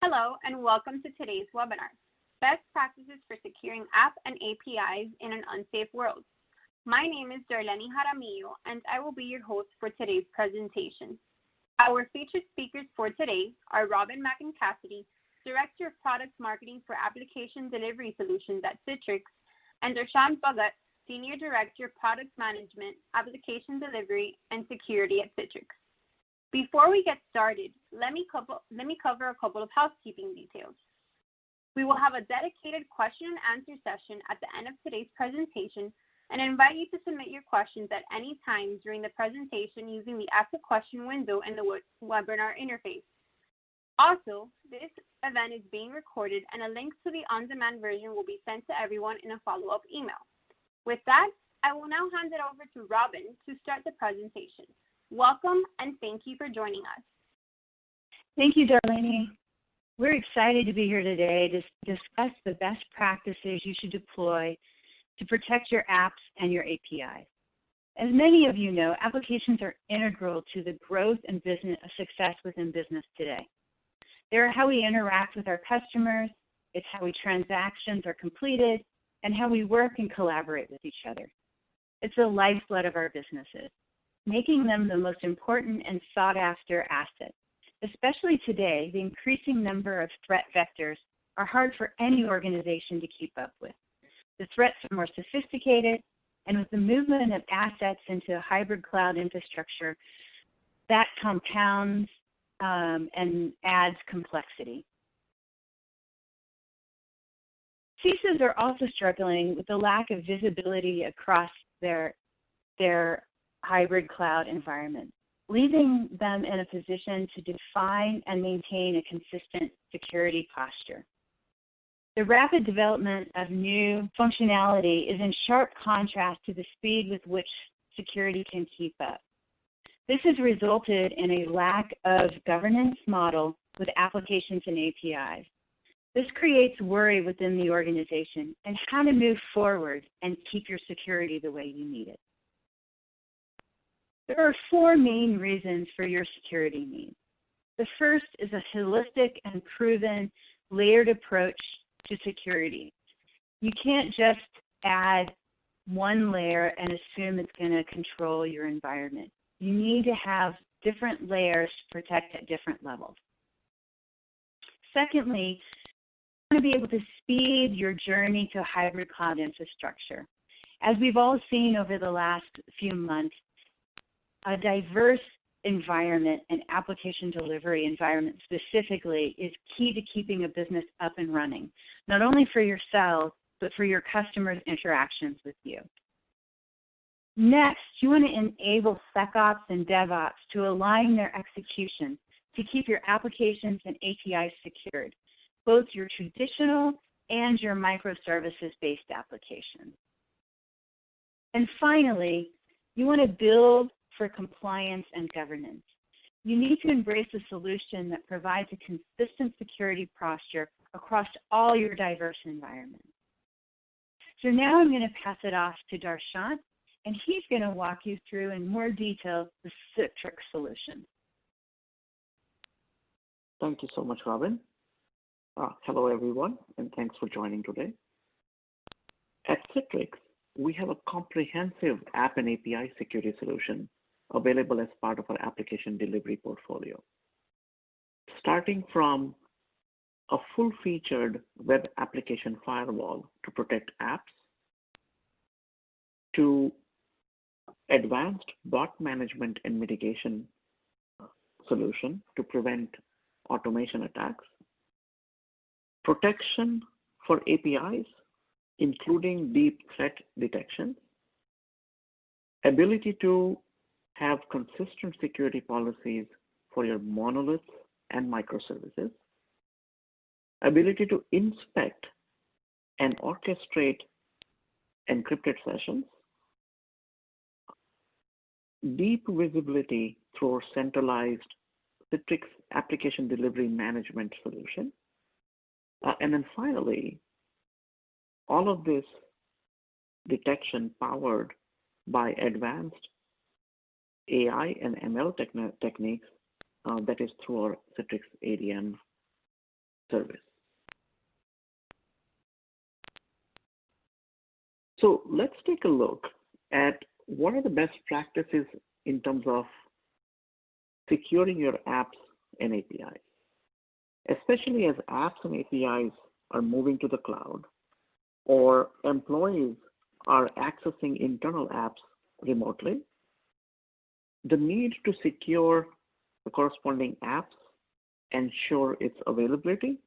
Hello, and welcome to today's webinar, Best Practices for Securing App and APIs in an Unsafe World. My name is Darlene Jaramillo, and I will be your host for today's presentation. Our featured speakers for today are Robin Cassidy, Director of Product Marketing for Application Delivery Solutions at Citrix, and Darshant Bhagat, Senior Director of Product Management, Application Delivery, and Security at Citrix. Before we get started, let me cover a couple of housekeeping details. We will have a dedicated question and answer session at the end of today's presentation and invite you to submit your questions at any time during the presentation using the Ask a Question window in the webinar interface. Also, this event is being recorded and a link to the on-demand version will be sent to everyone in a follow-up email. With that, I will now hand it over to Robin to start the presentation. Welcome, and thank you for joining us. Thank you, Darlene. We're excited to be here today to discuss the best practices you should deploy to protect your apps and your APIs. As many of you know, applications are integral to the growth and business success within business today. They're how we interact with our customers, it's how transactions are completed, and how we work and collaborate with each other. It's the lifeblood of our businesses, making them the most important and sought-after asset. Especially today, the increasing number of threat vectors are hard for any organization to keep up with. The threats are more sophisticated, and with the movement of assets into a hybrid cloud infrastructure, that compounds and adds complexity. CISOs are also struggling with the lack of visibility across their hybrid cloud environment, leaving them in a position to define and maintain a consistent security posture. The rapid development of new functionality is in sharp contrast to the speed with which security can keep up. This has resulted in a lack of governance model with applications and APIs. This creates worry within the organization and how to move forward and keep your security the way you need it. There are four main reasons for your security needs. The first is a holistic and proven layered approach to security. You can't just add one layer and assume it's going to control your environment. You need to have different layers to protect at different levels. Secondly, you want to be able to speed your journey to a hybrid cloud infrastructure. As we've all seen over the last few months, a diverse environment and application delivery environment specifically is key to keeping a business up and running, not only for yourself, but for your customers' interactions with you. Next, you want to enable SecOps and DevOps to align their execution to keep your applications and APIs secured, both your traditional and your microservices-based applications. And finally, you want to build for compliance and governance. You need to embrace a solution that provides a consistent security posture across all your diverse environments. So now I'm going to pass it off to Darshant, and he's going to walk you through in more detail the Citrix solution. Thank you so much, Robin. Hello, everyone, and thanks for joining today. At Citrix, we have a comprehensive app and API security solution available as part of our application delivery portfolio. Starting from a full-featured web application firewall to protect apps, to advanced bot management and mitigation solution to prevent automation attacks, protection for APIs, including deep threat detection, ability to have consistent security policies for your monoliths and microservices, ability to inspect and orchestrate encrypted sessions, deep visibility through our centralized Citrix application delivery management solution, and then finally, all of this detection powered by advanced AI and ML techniques that is through our Citrix ADM service. So let's take a look at what are the best practices in terms of securing your apps and APIs, especially as apps and APIs are moving to the cloud or employees are accessing internal apps remotely. The need to secure the corresponding apps, ensure its availability,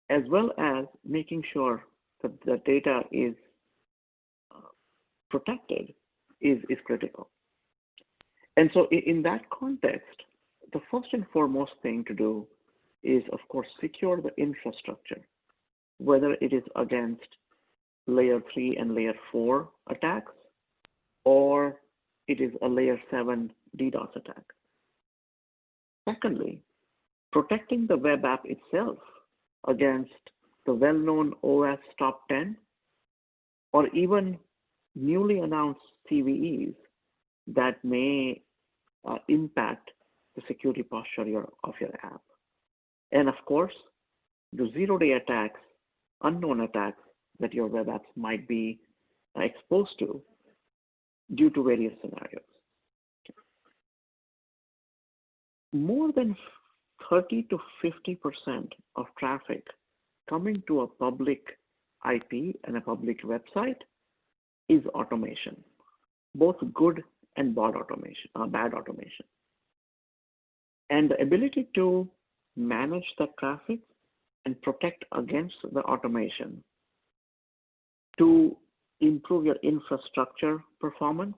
as well as making sure that the data is protected is critical. And so in that context, the first and foremost thing to do is, of course, secure the infrastructure, whether it is against layer 3 and layer 4 attacks, or it is a layer 7 DDoS attack. Secondly, protecting the web app itself against the well-known OS top 10 or even newly announced CVEs that may impact the security posture of your app. And of course, the zero-day attacks, unknown attacks that your web apps might be exposed to due to various scenarios. More than 30 to 50% of traffic coming to a public IP and a public website is automation, both good and bad automation. And the ability to manage that traffic and protect against the automation to improve your infrastructure performance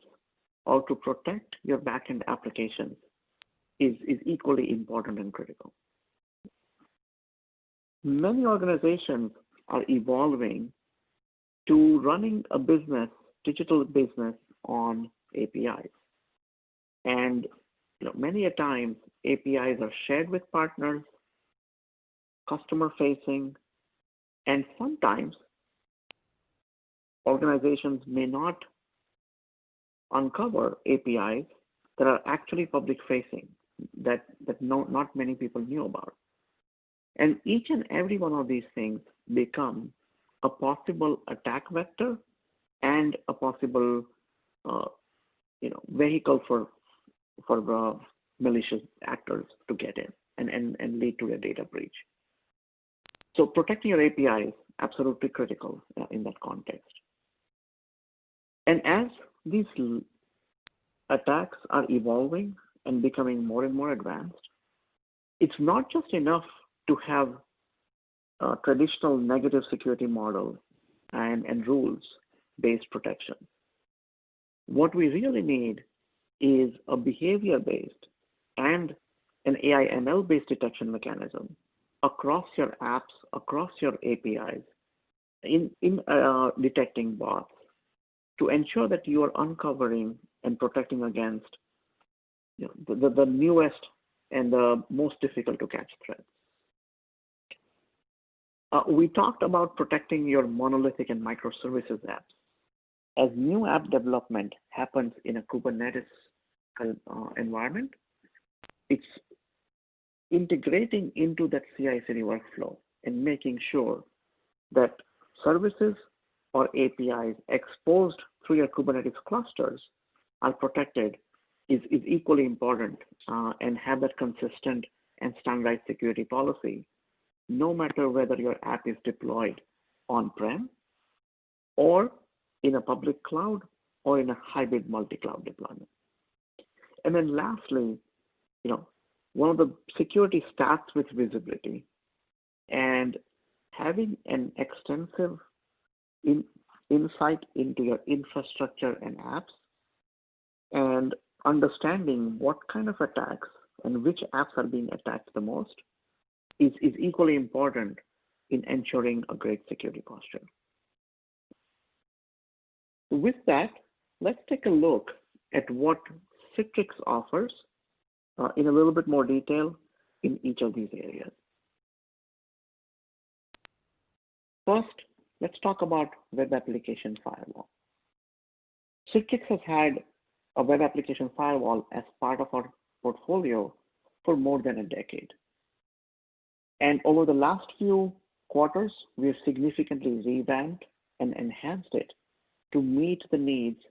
or to protect your backend applications is equally important and critical. Many organizations are evolving to running a business, digital business on APIs. And many a times APIs are shared with partners, customer facing, and sometimes organizations may not uncover APIs that are actually public facing that not many people knew about. And each and every one of these things become a possible attack vector and a possible vehicle for malicious actors to get in and lead to a data breach. So protecting your API is absolutely critical in that context. And as these attacks are evolving and becoming more and more advanced, it's not just enough to have a traditional negative security model and rules-based protection. What we really need is a behavior-based and an AI ML-based detection mechanism across your apps, across your APIs, in detecting bots to ensure that you are uncovering and protecting against the newest and the most difficult to catch threats. We talked about protecting your monolithic and microservices apps. As new app development happens in a Kubernetes environment, it's integrating into that CI/CD workflow and making sure that services or APIs exposed through your Kubernetes clusters are protected is equally important and have that consistent and standardized security policy, no matter whether your app is deployed on-prem or in a public cloud or in a hybrid multi-cloud deployment. And then lastly, one of the security starts with visibility, and having an extensive insight into your infrastructure and apps and understanding what kind of attacks and which apps are being attacked the most is equally important in ensuring a great security posture. With that, let's take a look at what Citrix offers in a little bit more detail in each of these areas. First, let's talk about web application firewall. Citrix has had a web application firewall as part of our portfolio for more than a decade. And over the last few quarters, we have significantly revamped and enhanced it to meet the needs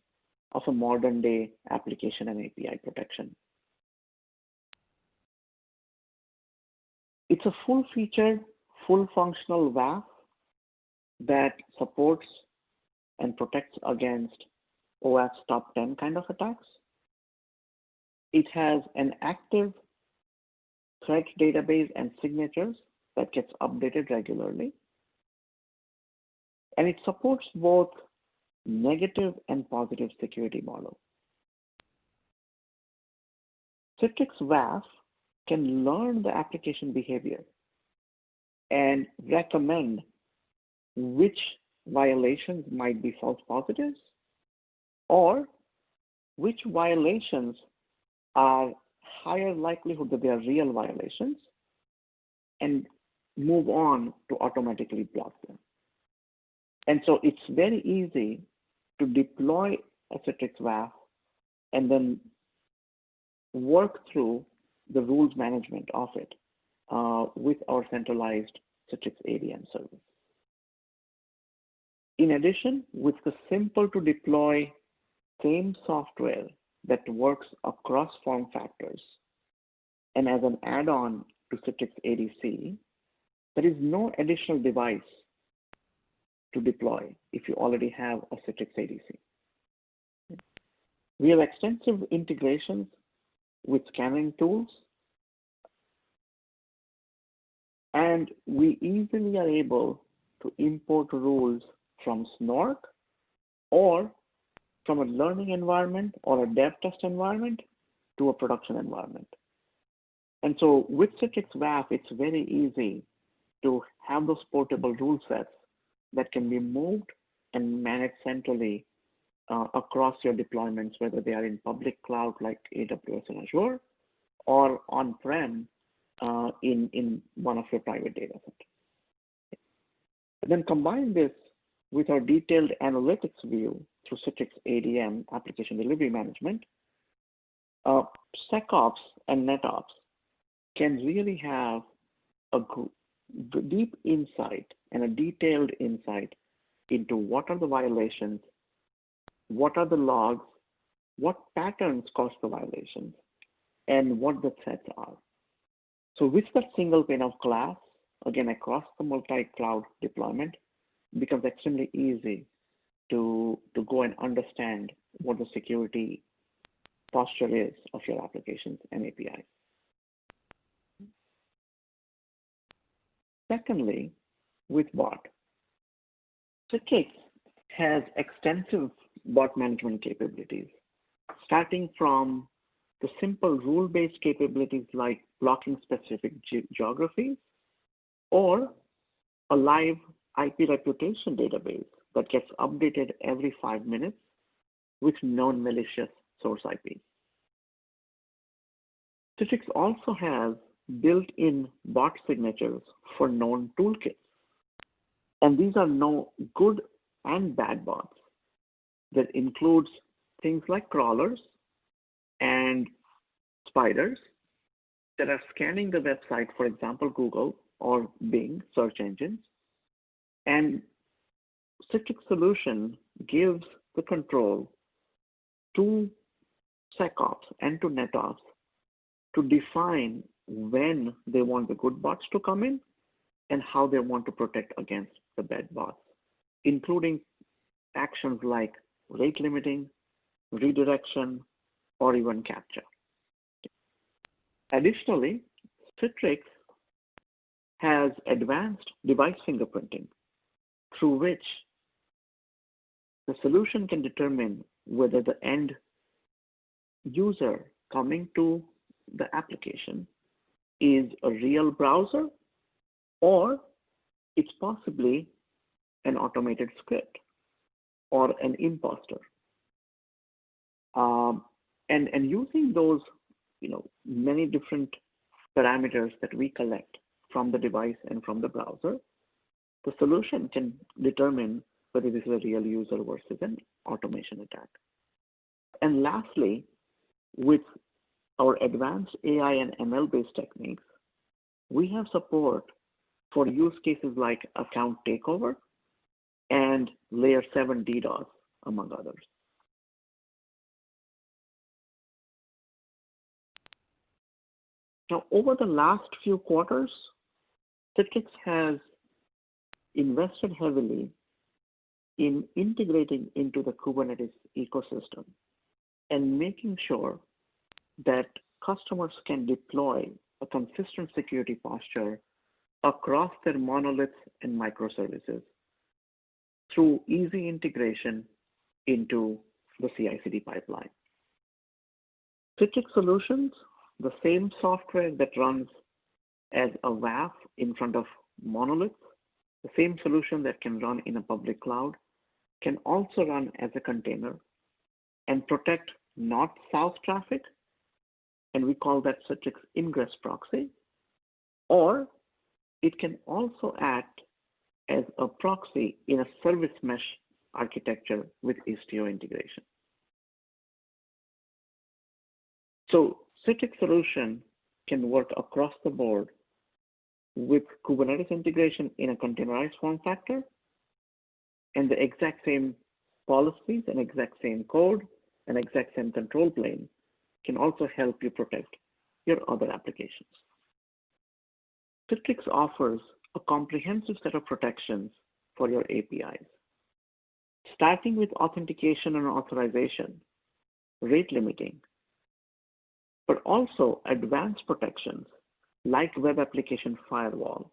of a modern day application and API protection. It's a full-featured, full-functional WAF that supports and protects against OWASP top 10 kind of attacks. It has an active threat database and signatures that gets updated regularly. And it supports both negative and positive security models. Citrix WAF can learn the application behavior and recommend which violations might be false positives or which violations are higher likelihood that they are real violations and move on to automatically block them. And so it's very easy to deploy a Citrix WAF and then work through the rules management of it with our centralized Citrix ADM service. In addition, with the simple to deploy same software that works across form factors and as an add-on to Citrix ADC, there is no additional device to deploy if you already have a Citrix ADC. We have extensive integrations with scanning tools, and we easily are able to import rules from Snark or from a learning environment or a dev test environment to a production environment. And so with Citrix WAF, it's very easy to have those portable rule sets that can be moved and managed centrally across your deployments, whether they are in public cloud like AWS and Azure, or on-prem in one of your private data centers. And then combine this with our detailed analytics view through Citrix ADM, Application Delivery Management. SecOps and NetOps can really have a deep insight and a detailed insight into what are the violations, what are the logs, what patterns cause the violations, and what the threats are. So with that single pane of glass, again, across the multi-cloud deployment, it becomes extremely easy to go and understand what the security posture is of your applications and APIs. Secondly, with bot, Citrix has extensive bot management capabilities, starting from the simple rule-based capabilities like blocking specific geographies or a live IP reputation database that gets updated every 5 minutes with non-malicious source IP. Citrix also has built-in bot signatures for known toolkits. And these are no good and bad bots. That includes things like crawlers and spiders that are scanning the website, for example, Google or Bing search engines. And Citrix solution gives the control to SecOps and to NetOps to define when they want the good bots to come in and how they want to protect against the bad bots, including actions like rate limiting, redirection, or even capture. Additionally, Citrix has advanced device fingerprinting through which the solution can determine whether the end user coming to the application is a real browser or it's possibly an automated script or an imposter. And using those, many different parameters that we collect from the device and from the browser, the solution can determine whether this is a real user versus an automation attack. And lastly, with our advanced AI and ML-based techniques, we have support for use cases like account takeover and layer 7 DDoS, among others. Now, over the last few quarters, Citrix has invested heavily in integrating into the Kubernetes ecosystem and making sure that customers can deploy a consistent security posture across their monoliths and microservices through easy integration into the CI/CD pipeline. Citrix solutions, the same software that runs as a WAF in front of monoliths, the same solution that can run in a public cloud, can also run as a container and protect north-south traffic, and we call that Citrix ingress proxy, or it can also act as a proxy in a service mesh architecture with Istio integration. So Citrix solution can work across the board with Kubernetes integration in a containerized form factor, and the exact same policies and exact same code and exact same control plane can also help you protect your other applications. Citrix offers a comprehensive set of protections for your APIs, starting with authentication and authorization, rate limiting, but also advanced protections like web application firewall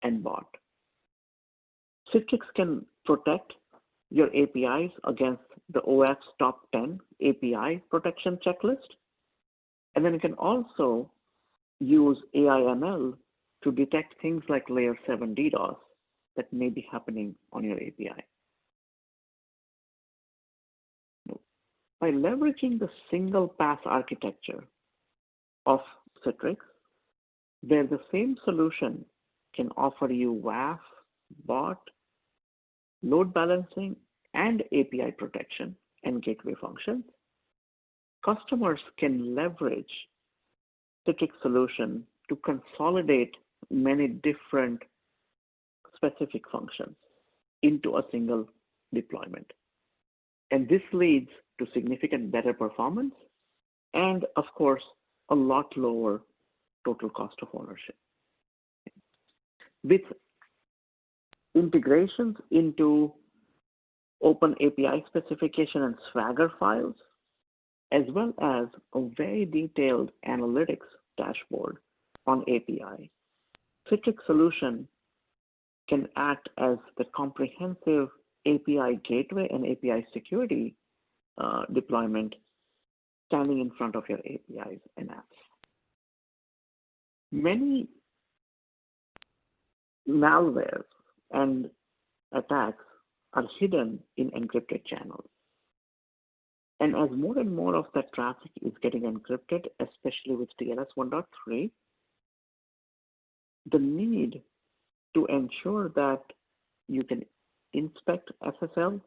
and bot. Citrix can protect your APIs against the OF's top 10 API protection checklist, and then it can also use AI/ML to detect things like layer 7 DDoS that may be happening on your API. By leveraging the single pass architecture of Citrix, where the same solution can offer you WAF, bot, load balancing, and API protection and gateway functions, customers can leverage Citrix solution to consolidate many different specific functions into a single deployment. And this leads to significant better performance and, of course, a lot lower total cost of ownership. With integrations into open API specification and Swagger files, as well as a very detailed analytics dashboard on API, Citrix solution can act as the comprehensive API gateway and API security deployment standing in front of your APIs and apps. Many malwares and attacks are hidden in encrypted channels. And as more and more of that traffic is getting encrypted, especially with TLS 1.3, the need to ensure that you can inspect SSL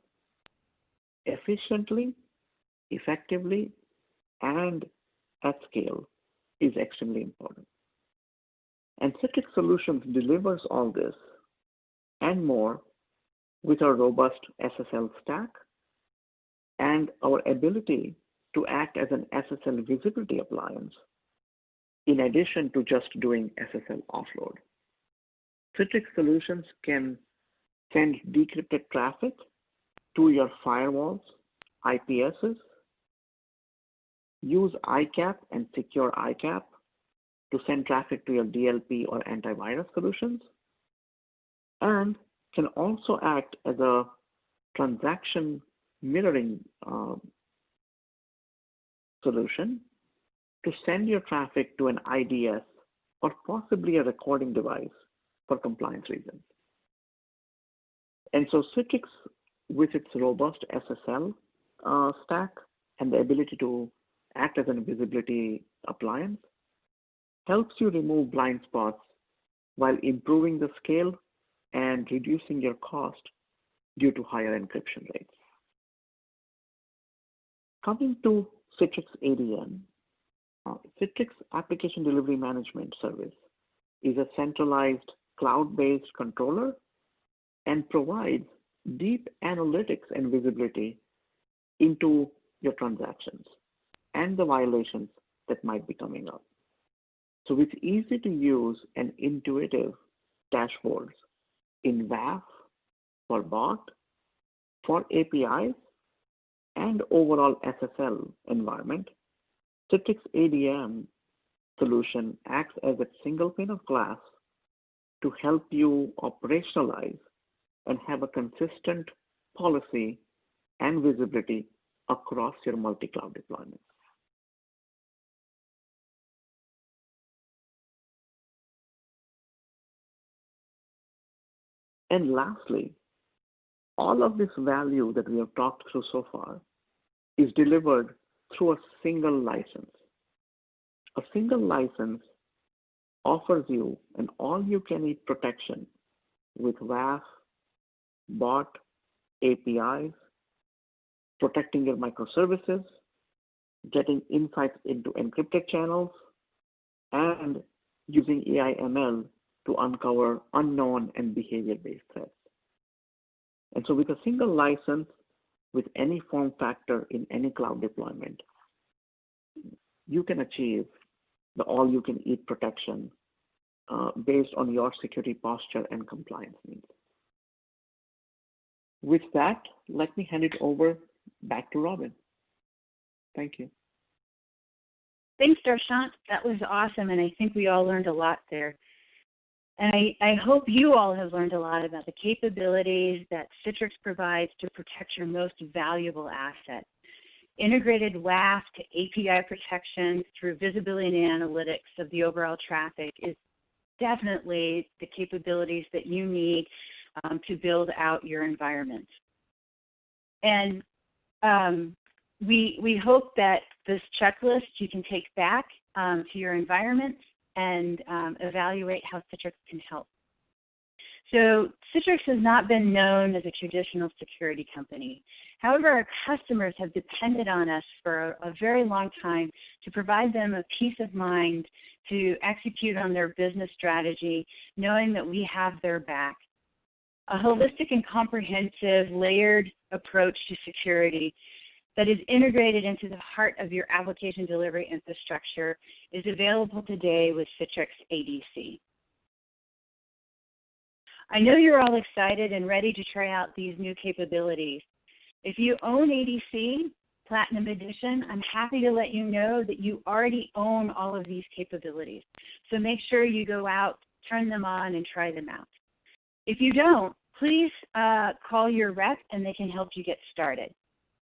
efficiently, effectively, and at scale is extremely important. And Citrix Solutions delivers all this and more with our robust SSL stack and our ability to act as an SSL visibility appliance in addition to just doing SSL offload. Citrix Solutions can send decrypted traffic to your firewalls, IPSs, use ICAP and secure ICAP to send traffic to your DLP or antivirus solutions, and can also act as a transaction mirroring solution to send your traffic to an IDS or possibly a recording device for compliance reasons. And so Citrix, with its robust SSL stack and the ability to act as a visibility appliance, helps you remove blind spots while improving the scale and reducing your cost due to higher encryption rates. Coming to Citrix ADM, Citrix Application Delivery Management Service is a centralized cloud-based controller and provides deep analytics and visibility into your transactions and the violations that might be coming up. So it's easy to use and intuitive dashboards in WAF, for bot, for APIs, and overall SSL environment. Citrix ADM solution acts as a single pane of glass to help you operationalize and have a consistent policy and visibility across your multi-cloud deployments. And lastly, all of this value that we have talked through so far is delivered through a single license. A single license offers you an all-you-can-eat protection with WAF, bot, APIs, protecting your microservices, getting insights into encrypted channels, and using AI/ML to uncover unknown and behavior-based threats. And so with a single license, with any form factor in any cloud deployment, you can achieve the all-you-can-eat protection based on your security posture and compliance needs. With that, let me hand it over back to Robin. Thank you. Thanks, Darshant. That was awesome, and I think we all learned a lot there. And I hope you all have learned a lot about the capabilities that Citrix provides to protect your most valuable asset. Integrated WAF to API protection through visibility and analytics of the overall traffic is definitely the capabilities that you need to build out your environment. And we hope that this checklist you can take back to your environment and evaluate how Citrix can help. So Citrix has not been known as a traditional security company. However, our customers have depended on us for a very long time to provide them a peace of mind to execute on their business strategy, knowing that we have their back. A holistic and comprehensive layered approach to security that is integrated into the heart of your application delivery infrastructure is available today with Citrix ADC. I know you're all excited and ready to try out these new capabilities. If you own ADC Platinum Edition, I'm happy to let you know that you already own all of these capabilities. So make sure you go out, turn them on, and try them out. If you don't, please call your rep and they can help you get started.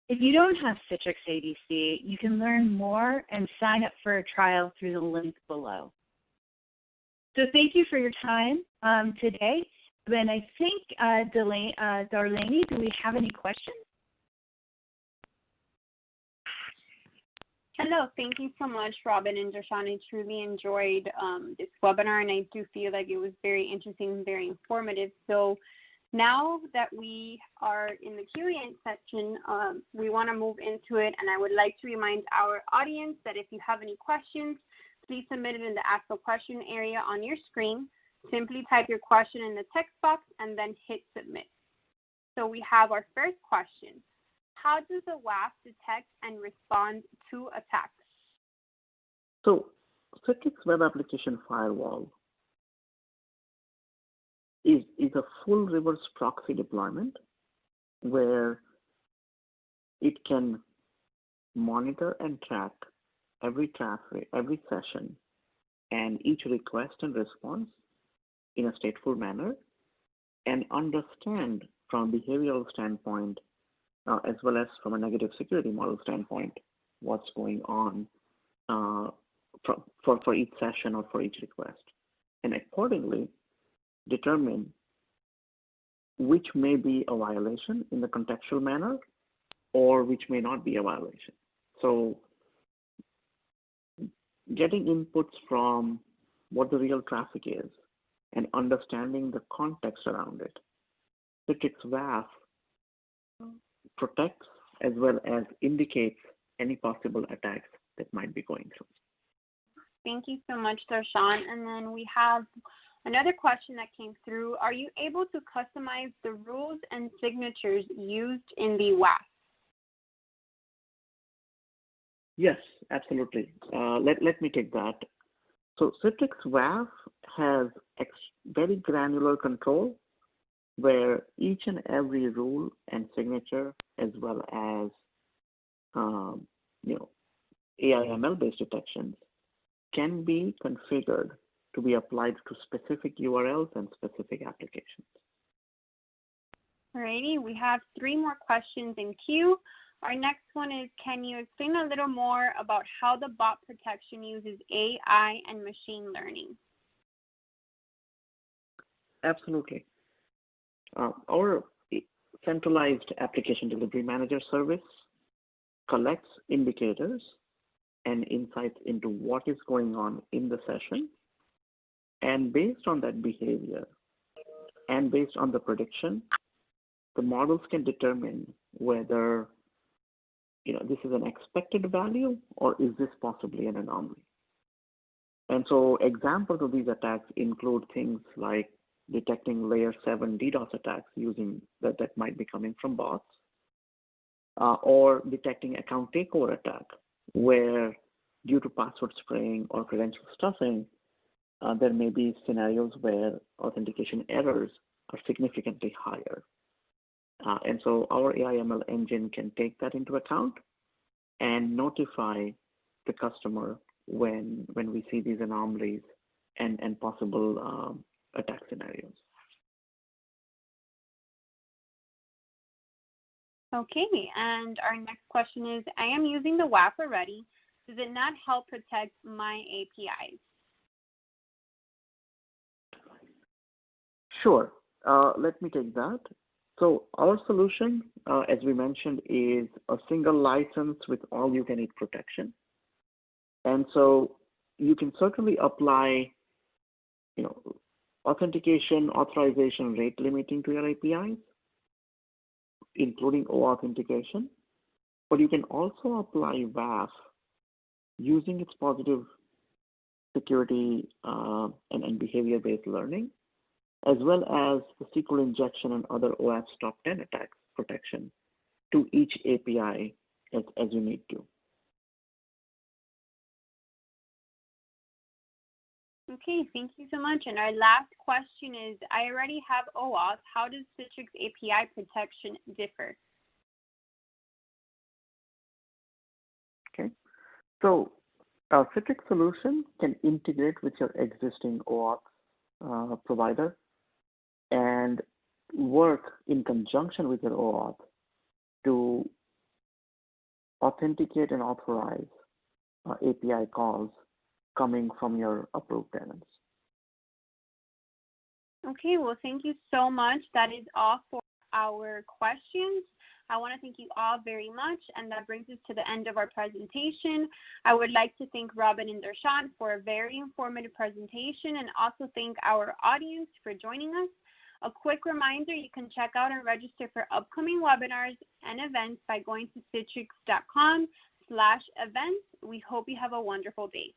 If you don't have Citrix ADC, you can learn more and sign up for a trial through the link below. So thank you for your time today. And I think, Darlene, do we have any questions? Hello, thank you so much, Robin and Darshant. I truly enjoyed this webinar, and I do feel like it was very interesting, very informative. So now that we are in the Q&A section, we want to move into it, and I would like to remind our audience that if you have any questions, please submit it in the Ask a Question area on your screen. Simply type your question in the text box and then hit submit. So we have our first question. How does a WAF detect and respond to attacks? So Citrix Web Application Firewall is a full reverse proxy deployment where it can monitor and track every traffic, every session, and each request and response in a stateful manner, and understand from a behavioral standpoint, as well as from a negative security model standpoint, what's going on for each session or for each request, and accordingly determine which may be a violation in the contextual manner or which may not be a violation. So getting inputs from what the real traffic is and understanding the context around it, Citrix WAF protects as well as indicates any possible attacks that might be going through. Thank you so much, Darshant. And then we have Another question that came through, are you able to customize the rules and signatures used in the WAF? Yes, absolutely. Let me take that. So Citrix WAF has very granular control where each and every rule and signature, as well as AI/ML-based detections, can be configured to be applied to specific URLs and specific applications. Alrighty, we have 3 more questions in queue. Our next one is, can you explain a little more about how the bot protection uses AI and machine learning? Absolutely. Our centralized application delivery manager service collects indicators and insights into what is going on in the session. And based on that behavior and based on the prediction, the models can determine whether this is an expected value or is this possibly an anomaly. And so examples of these attacks include things like detecting layer 7 DDoS attacks using that might be coming from bots, or detecting account takeover attack, where due to password spraying or credential stuffing, there may be scenarios where authentication errors are significantly higher. And so our AI/ML engine can take that into account and notify the customer when we see these anomalies and possible attack scenarios. Okay, and our next question is, I am using the WAF already. Does it not help protect my APIs? Sure. Let me take that. So our solution, as we mentioned, is a single license with all-you-can-eat protection. And so you can certainly apply, authentication, authorization, rate limiting to your APIs, including authentication. But you can also apply WAF using its positive security and behavior-based learning, as well as the SQL injection and other OAuth top 10 attacks protection to each API as you need to. Okay, thank you so much. And our last question is, I already have OAuth. How does Citrix API protection differ? Okay, so our Citrix solution can integrate with your existing OAuth provider and work in conjunction with your OAuth to authenticate and authorize API calls coming from your approved tenants. Okay, well, thank you so much. That is all for our questions. I want to thank you all very much, and that brings us to the end of our presentation. I would like to thank Robin and Darshan for a very informative presentation, and also thank our audience for joining us. A quick reminder, you can check out and register for upcoming webinars and events by going to citrix.com/events. We hope you have a wonderful day.